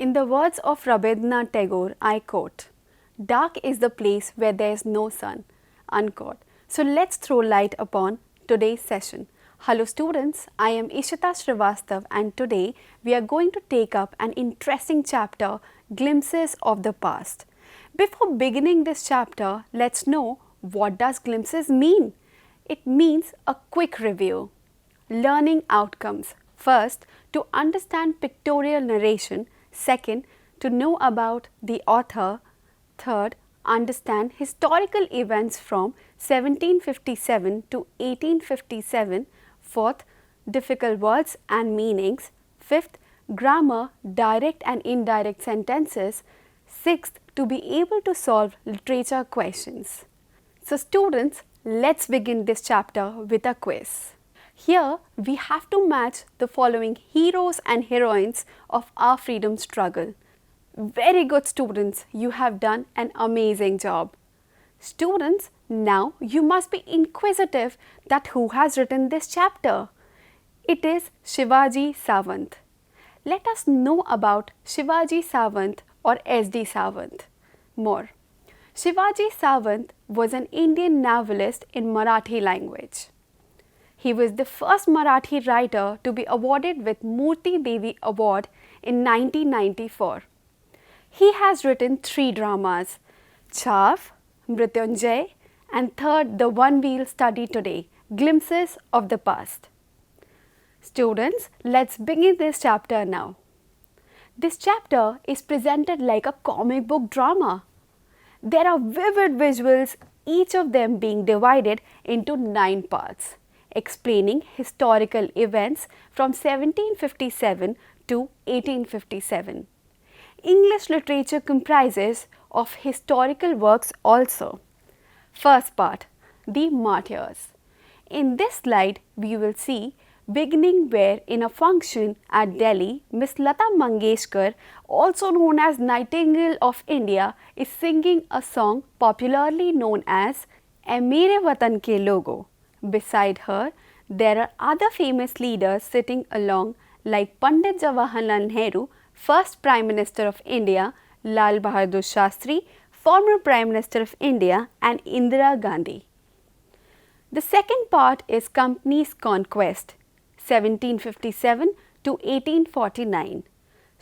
In the words of Rabindranath Tagore, I quote, "Dark is the place where there is no sun," unquote. So let's throw light upon today's session. Hello students, I am Ishita Srivastav and today we are going to take up an interesting chapter, Glimpses of the Past. Before beginning this chapter, let's know what does glimpses mean? It means a quick review. Learning outcomes. First, to understand pictorial narration. Second, to know about the author. Third, understand historical events from 1757 to 1857. Fourth, difficult words and meanings. Fifth, grammar, direct and indirect sentences. Sixth, to be able to solve literature questions. So students, let's begin this chapter with a quiz. Here we have to match the following heroes and heroines of our freedom struggle. Very good students, you have done an amazing job. Students, now you must be inquisitive that who has written this chapter. It is Shivaji Savant. Let us know about Shivaji Savant or S.D. Savant more. Shivaji Savant was an Indian novelist in Marathi language. He was the first Marathi writer to be awarded with Murti Devi Award in 1994. He has written 3 dramas, Chhav, Mrityunjay and third, the one we'll study today, Glimpses of the Past. Students, let's begin this chapter now. This chapter is presented like a comic book drama. There are vivid visuals, each of them being divided into 9 parts, explaining historical events from 1757 to 1857. English literature comprises of historical works also. First part, the martyrs. In this slide, we will see beginning where in a function at Delhi, Miss Lata Mangeshkar, also known as Nightingale of India, is singing a song popularly known as "Ae Mere Watan Ke Logo." Beside her, there are other famous leaders sitting along like Pandit Jawaharlal Nehru, first Prime Minister of India, Lal Bahadur Shastri, former Prime Minister of India, and Indira Gandhi. The second part is Company's Conquest, 1757 to 1849.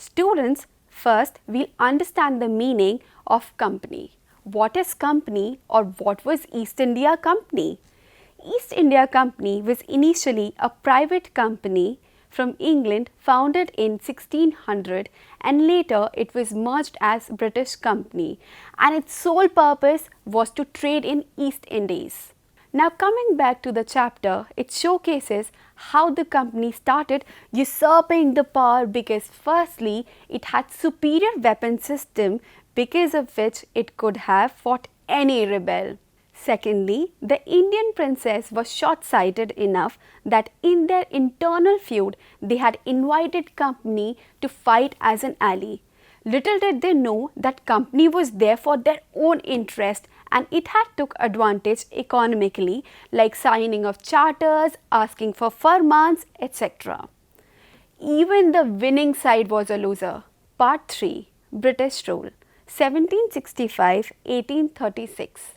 Students, first we'll understand the meaning of company. What is company or what was East India Company? East India Company was initially a private company from England founded in 1600 and later it was merged as British Company and its sole purpose was to trade in East Indies. Now coming back to the chapter, it showcases how the company started usurping the power because firstly it had superior weapon system because of which it could have fought any rebel. Secondly, the Indian princess was short-sighted enough that in their internal feud, they had invited Company to fight as an ally. Little did they know that Company was there for their own interest and it had took advantage economically like signing of charters, asking for farmans, etc. Even the winning side was a loser. Part 3, British Rule, 1765-1836.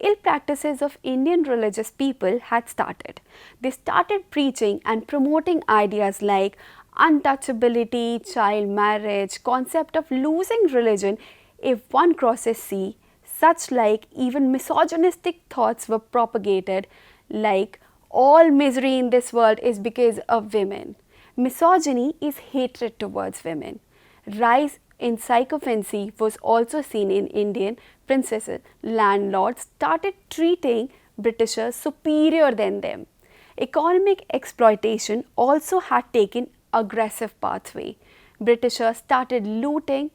Ill practices of Indian religious people had started. They started preaching and promoting ideas like untouchability, child marriage, concept of losing religion if one crosses sea. Such like even misogynistic thoughts were propagated like all misery in this world is because of women. Misogyny is hatred towards women. Rise in sycophancy was also seen in Indian princesses. Landlords started treating Britishers superior than them. Economic exploitation also had taken aggressive pathway. Britishers started looting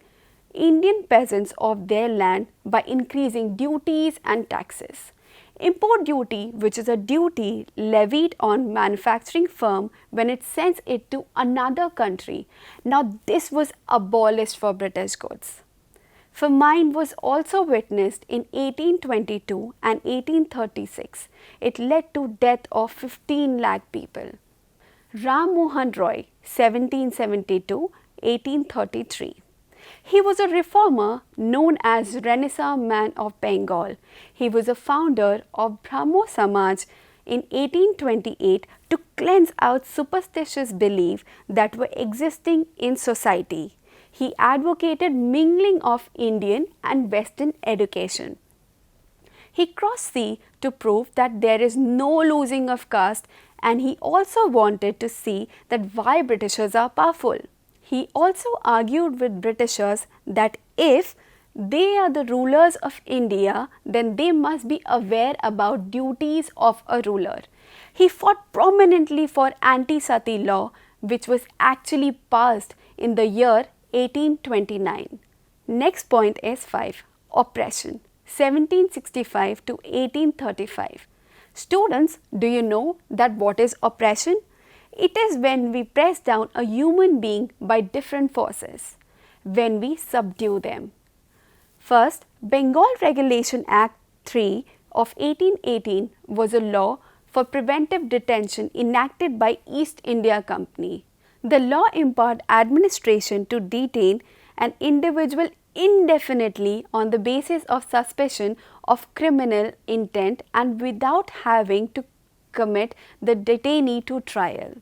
Indian peasants of their land by increasing duties and taxes. Import duty, which is a duty levied on manufacturing firm when it sends it to another country. Now this was abolished for British goods. Famine was also witnessed in 1822 and 1836. It led to death of 15 lakh people. Ram Mohan Roy, 1772-1833. He was a reformer known as Renaissance Man of Bengal. He was a founder of Brahmo Samaj in 1828 to cleanse out superstitious beliefs that were existing in society. He advocated mingling of Indian and Western education. He crossed sea to prove that there is no losing of caste, and he also wanted to see that why Britishers are powerful. He also argued with Britishers that if they are the rulers of India, then they must be aware about duties of a ruler. He fought prominently for anti-sati law, which was actually passed in the year 1829. Next point is 5. Oppression. 1765 to 1835. Students, do you know that what is oppression? It is when we press down a human being by different forces, when we subdue them. First, Bengal Regulation Act 3 of 1818 was a law for preventive detention enacted by East India Company. The law empowered administration to detain an individual indefinitely on the basis of suspicion of criminal intent and without having to commit the detainee to trial.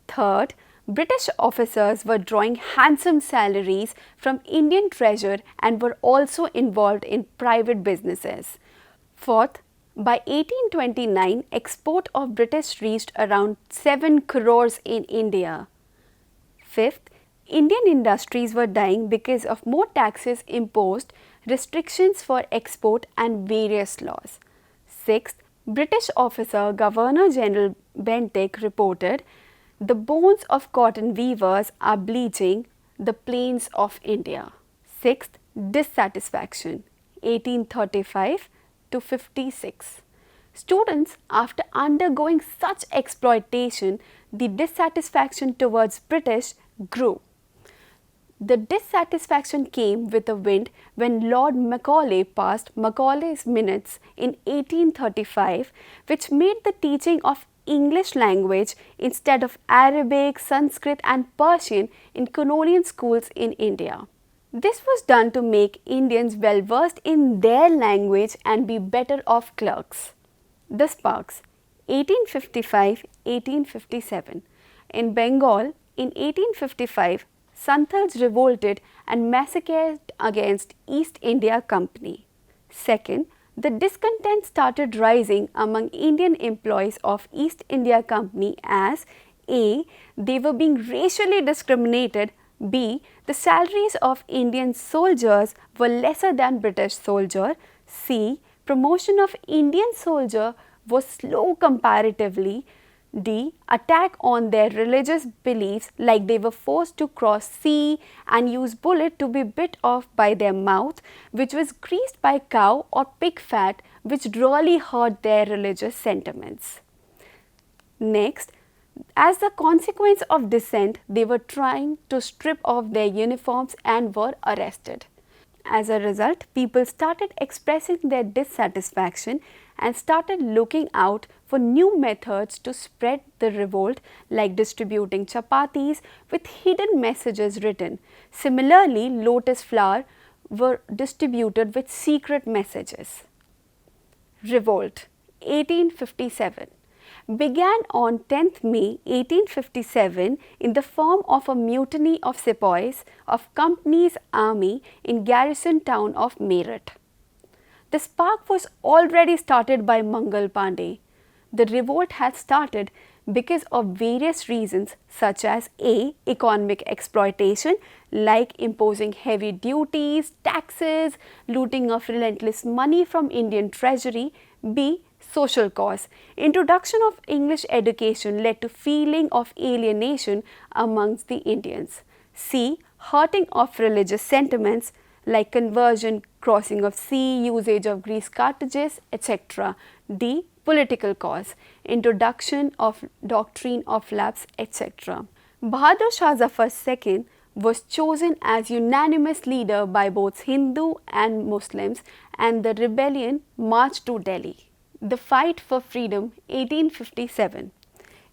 Third, British officers were drawing handsome salaries from Indian treasure and were also involved in private businesses. Fourth, by 1829, export of British reached around 7 crores in India. Fifth, Indian industries were dying because of more taxes imposed, restrictions for export and various laws. Sixth, British officer Governor General Bentinck reported, the bones of cotton weavers are bleaching the plains of India. Sixth, dissatisfaction, 1835 to 56. Students, after undergoing such exploitation, the dissatisfaction towards British grew. The dissatisfaction came with a wind when Lord Macaulay passed Macaulay's Minutes in 1835, which made the teaching of English language instead of Arabic, Sanskrit and Persian in colonial schools in India. This was done to make Indians well versed in their language and be better off clerks. The Sparks, 1855-1857. In Bengal, in 1855, Santals revolted and massacred against East India Company. Second, the discontent started rising among Indian employees of East India Company as A. They were being racially discriminated, B. The salaries of Indian soldiers were lesser than British soldier, C. Promotion of Indian soldier was slow comparatively, D. Attack on their religious beliefs like they were forced to cross sea and use bullet to be bit off by their mouth, which was greased by cow or pig fat, which really hurt their religious sentiments. Next, as a consequence of dissent, they were trying to strip off their uniforms and were arrested. As a result, people started expressing their dissatisfaction and started looking out for new methods to spread the revolt, like distributing chapatis with hidden messages written. Similarly, lotus flower were distributed with secret messages. Revolt, 1857. Began on 10th May 1857 in the form of a mutiny of sepoys of Company's army in garrison town of Meerut. The spark was already started by Mangal Pandey. The revolt had started because of various reasons such as A. Economic exploitation like imposing heavy duties, taxes, looting of relentless money from Indian treasury, B. Social cause. Introduction of English education led to feeling of alienation amongst the Indians. C. Hurting of religious sentiments like conversion, crossing of sea, usage of grease cartridges, etc. D. Political cause. Introduction of doctrine of lapse, etc. Bahadur Shah Zafar II was chosen as unanimous leader by both Hindu and Muslims, and the rebellion marched to Delhi. The fight for freedom, 1857.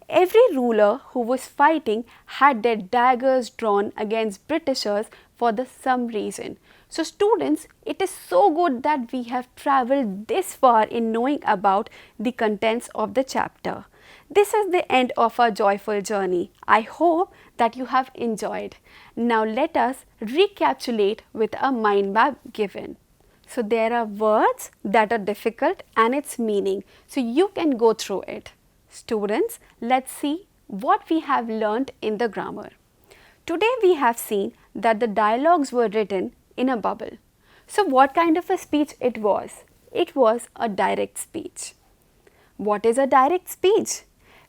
Every ruler who was fighting had their daggers drawn against Britishers for the some reason. So students, it is so good that we have travelled this far in knowing about the contents of the chapter. This is the end of our joyful journey. I hope that you have enjoyed. Now let us recapitulate with a mind map given. So there are words that are difficult and its meaning. So you can go through it. Students, let's see what we have learnt in the grammar. Today we have seen that the dialogues were written in a bubble. So what kind of a speech it was? It was a direct speech. What is a direct speech?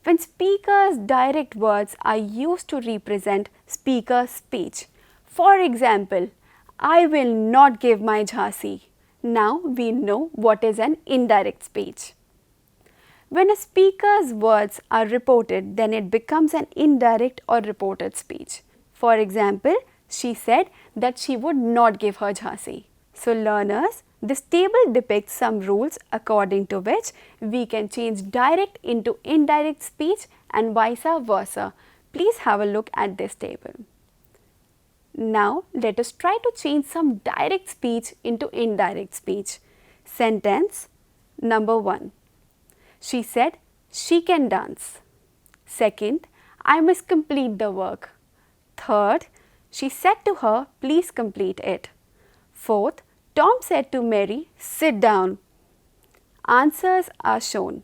When speakers' direct words are used to represent speaker's speech. For example, I will not give my Jhansi. Now we know what is an indirect speech. When a speaker's words are reported, then it becomes an indirect or reported speech. For example, she said that she would not give her Jhansi. So learners, this table depicts some rules according to which we can change direct into indirect speech and vice versa. Please have a look at this table. Now let us try to change some direct speech into indirect speech. Sentence number 1. She said she can dance. Second, I must complete the work. Third, she said to her, please complete it. Fourth, Tom said to Mary, sit down. Answers are shown.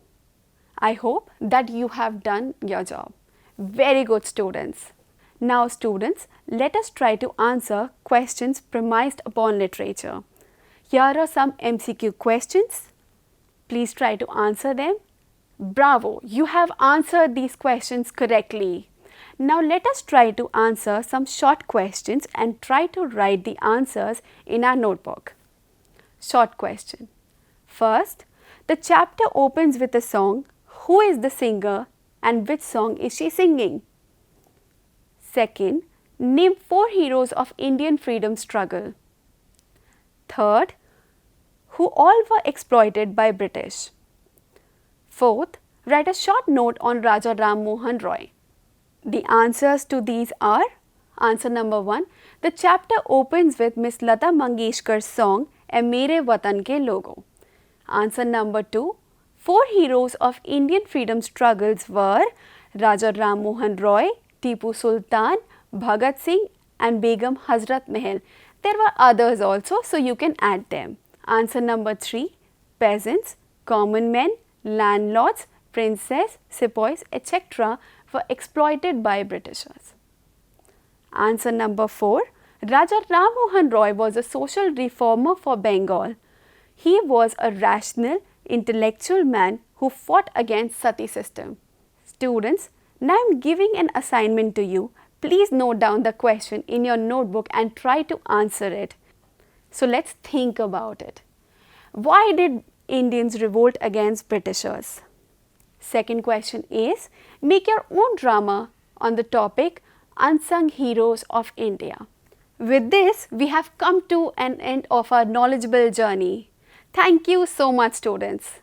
I hope that you have done your job. Very good, students. Now students, let us try to answer questions premised upon literature. Here are some MCQ questions. Please try to answer them. Bravo, you have answered these questions correctly. Now let us try to answer some short questions and try to write the answers in our notebook. Short question. First, the chapter opens with a song. Who is the singer and which song is she singing? Second, name 4 heroes of Indian freedom struggle. Third, who all were exploited by British. Fourth, write a short note on Raja Ram Mohan Roy. The answers to these are: answer number 1, the chapter opens with Miss Lata Mangeshkar's song "Ae Mere Watan Ke Logo." Answer number 2, 4 heroes of Indian freedom struggles were Raja Ram Mohan Roy, Tipu Sultan, Bhagat Singh and Begum Hazrat Mahal. There were others also, so you can add them. Answer number 3, peasants, common men, landlords, princess, sepoys, etc. were exploited by Britishers. Answer number 4, Raja Ram Mohan Roy was a social reformer for Bengal. He was a rational, intellectual man who fought against sati system. Students, now I am giving an assignment to you. Please note down the question in your notebook and try to answer it. So let's think about it. Why did Indians revolt against Britishers? Second question is, make your own drama on the topic Unsung Heroes of India. With this, we have come to an end of our knowledgeable journey. Thank you so much, students.